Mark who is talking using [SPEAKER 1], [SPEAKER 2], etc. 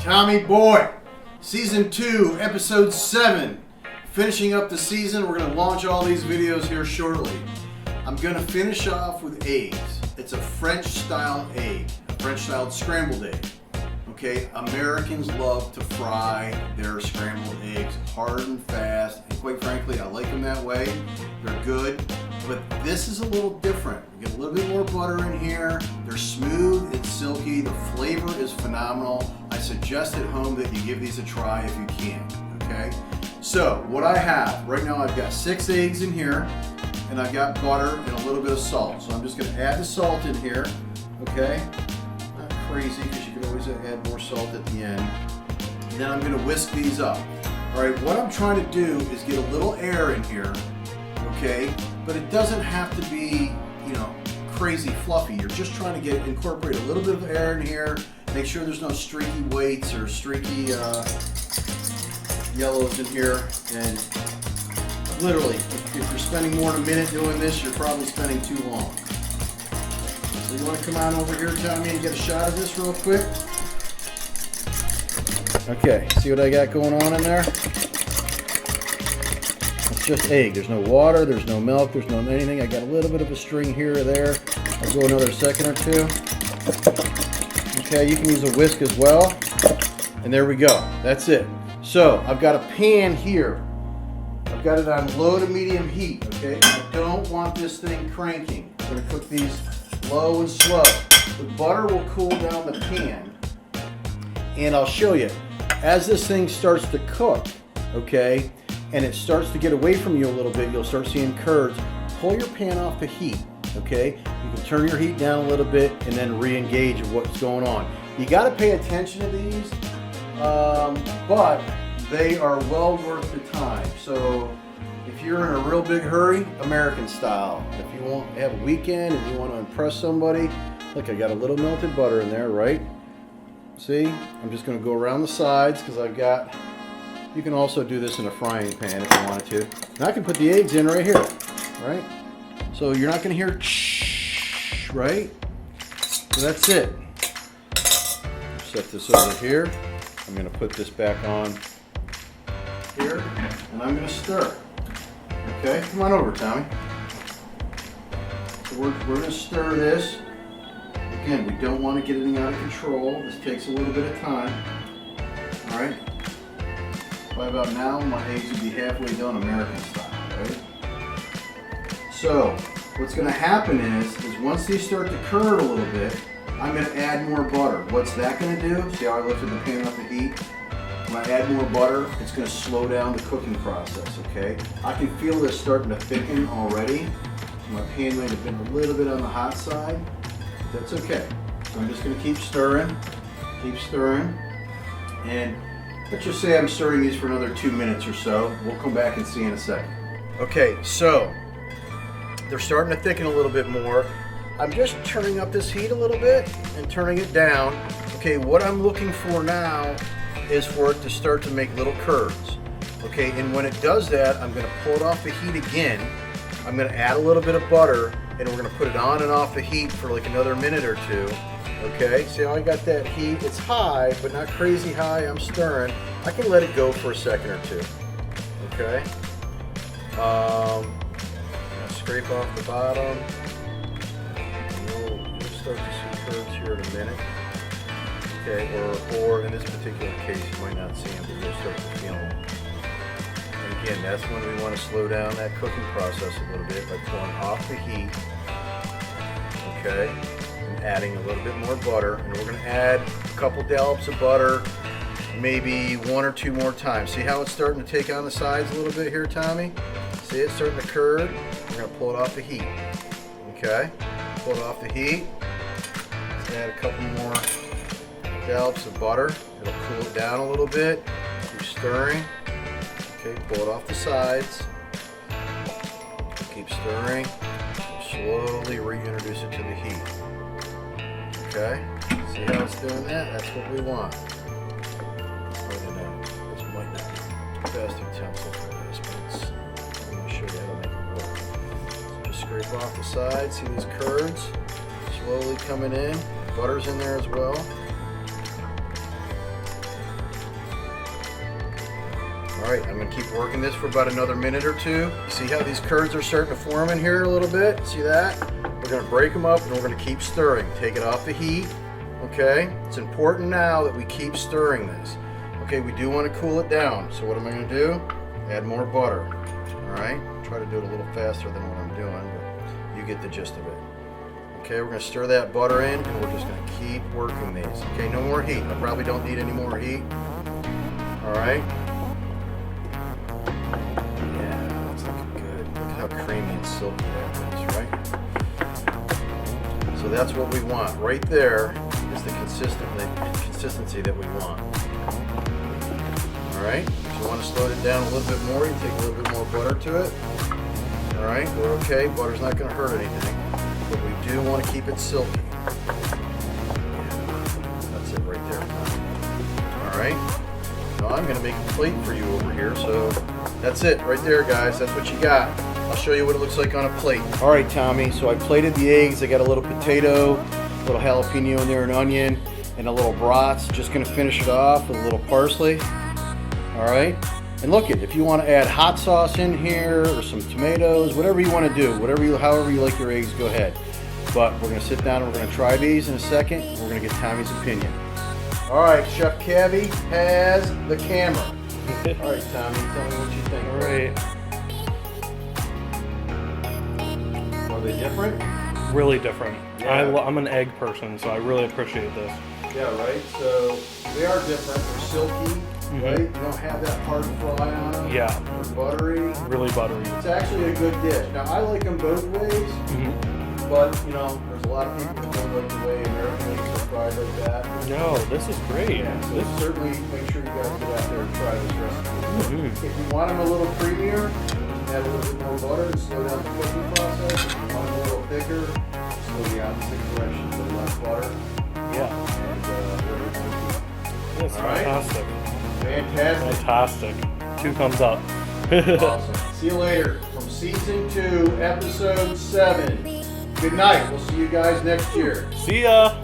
[SPEAKER 1] Tommy Boy, Season 2, Episode 7. Finishing up the season, we're going to launch all these videos here shortly. I'm going to finish off with eggs. It's a French-style egg, a French-style scrambled egg. Okay, Americans love to fry their scrambled eggs hard and fast, and quite frankly, I like them that way. They're good, but this is a little different. We get a little bit more butter in here. They're smooth, it's silky, the flavor is phenomenal. I suggest at home that you give these a try if you can, okay? So, what I have, right now I've got 6 eggs in here, and I've got butter and a little bit of salt. So I'm just gonna add the salt in here, okay? Not crazy, because you can always add more salt at the end. And then I'm gonna whisk these up. All right, what I'm trying to do is get a little air in here, okay? But it doesn't have to be, crazy fluffy. You're just trying to incorporate a little bit of air in here, make sure there's no streaky whites or streaky yellows in here. And literally, if you're spending more than a minute doing this, you're probably spending too long. So you want to come on over here, Tommy, and get a shot of this real quick? Okay, see what I got going on in there? It's just egg. There's no water, there's no milk, there's no anything. I got a little bit of a string here or there. I'll go another second or two. Okay, you can use a whisk as well. And there we go. That's it. So, I've got a pan here. I've got it on low to medium heat, okay? I don't want this thing cranking. I'm going to cook these low and slow. The butter will cool down the pan. And I'll show you. As this thing starts to cook, okay, and it starts to get away from you a little bit, you'll start seeing curds. Pull your pan off the heat, okay? You can turn your heat down a little bit and then re-engage what's going on. You got to pay attention to these, but they are well worth the time. So if you're in a real big hurry, American style. If you want to have a weekend and you want to impress somebody, look, I got a little melted butter in there, right? See, I'm just going to go around the sides because I've got, you can also do this in a frying pan if you wanted to. Now I can put the eggs in right here, right? So you're not going to hear shh, right? So that's it. Set this over here. I'm going to put this back on here, and I'm going to stir. Okay, come on over, Tommy. So we're going to stir this. Again, we don't want to get anything out of control. This takes a little bit of time. All right. By about now, my eggs will be halfway done American style, right? So, what's going to happen is once these start to curd a little bit, I'm going to add more butter. What's that going to do? See how I lifted the pan off the heat? When I add more butter, it's going to slow down the cooking process, okay? I can feel this starting to thicken already. My pan might have been a little bit on the hot side. That's okay. So I'm just going to keep stirring, and let's just say I'm stirring these for another 2 minutes or so. We'll come back and see in a second. Okay, so they're starting to thicken a little bit more. I'm just turning up this heat a little bit and turning it down. Okay, what I'm looking for now is for it to start to make little curds. Okay, and when it does that, I'm going to pull it off the heat again. I'm going to add a little bit of butter, and we're going to put it on and off the heat for like another minute or two. Okay, see how I got that heat? It's high, but not crazy high. I'm stirring. I can let it go for a second or two. Okay. Scrape off the bottom. You'll start to see curds here in a minute. Okay, or in this particular case, you might not see them, but you'll start to feel them. And again, that's when we want to slow down that cooking process a little bit by pulling off the heat. Okay, and adding a little bit more butter, and we're going to add a couple dollops of butter, maybe 1 or 2 more times. See how it's starting to take on the sides a little bit here, Tommy? See it starting to curd? We're going to pull it off the heat. Okay, pull it off the heat. Let's add a couple more dollops of butter. It'll cool it down a little bit. Keep stirring. Okay, pull it off the sides. Keep stirring. Slowly reintroduce it to the heat. Okay, see how it's doing that? That's what we want. This might not be the best utensil for this, but I'm going to show you how to make it work. So just scrape off the sides. See these curds slowly coming in. Butter's in there as well. All right, I'm gonna keep working this for about another minute or two. See how these curds are starting to form in here a little bit? See that? We're gonna break them up and we're gonna keep stirring. Take it off the heat, okay? It's important now that we keep stirring this. Okay, we do wanna cool it down. So what am I gonna do? Add more butter, all right? Try to do it a little faster than what I'm doing, but you get the gist of it. Okay, we're gonna stir that butter in and we're just gonna keep working these. Okay, no more heat. I probably don't need any more heat. All right. Yeah, that's looking good. Look at how creamy and silky that is, right? So that's what we want. Right there is the consistency that we want. All right. If you want to slow it down a little bit more, you take a little bit more butter to it. All right, we're okay. Butter's not going to hurt anything, but we do want to keep it silky. That's it right there. All right. Now I'm going to make a plate for you over here. So that's it right there, guys. That's what you got. I'll show you what it looks like on a plate. All right, Tommy. So I plated the eggs. I got a little potato, a little jalapeno in there, an onion, and a little brats. Just going to finish it off with a little parsley. All right. And look it, if you want to add hot sauce in here or some tomatoes, whatever you want to do, however you like your eggs, go ahead. But we're going to sit down and we're going to try these in a second. We're going to get Tommy's opinion. All right, Chef Cavy has the camera. All right, Tommy, tell me what you think.
[SPEAKER 2] All right.
[SPEAKER 1] Are they different?
[SPEAKER 2] Really different.
[SPEAKER 1] Yeah.
[SPEAKER 2] I'm an egg person, so I really appreciate this.
[SPEAKER 1] Yeah, right. So they are different. They're silky, right? You don't have that hard fry on them.
[SPEAKER 2] Yeah.
[SPEAKER 1] They're buttery.
[SPEAKER 2] Really buttery.
[SPEAKER 1] It's actually a good dish. Now, I like them both ways, but, you know, there's a lot of people that don't like the way American eggs are fried like that.
[SPEAKER 2] No, this is great.
[SPEAKER 1] Yeah, so
[SPEAKER 2] This
[SPEAKER 1] certainly make sure you guys get out there and try this recipe.
[SPEAKER 2] Mhm.
[SPEAKER 1] If you want them a little creamier, add a little bit more butter and slow down the cooking process. If you want them a little thicker, slow the opposite direction, a little less butter.
[SPEAKER 2] Yeah. It's
[SPEAKER 1] All right.
[SPEAKER 2] fantastic.
[SPEAKER 1] Fantastic.
[SPEAKER 2] Fantastic. 2 thumbs up.
[SPEAKER 1] Awesome. See you later from season 2, episode 7. Good night. We'll see you guys next year.
[SPEAKER 2] See ya.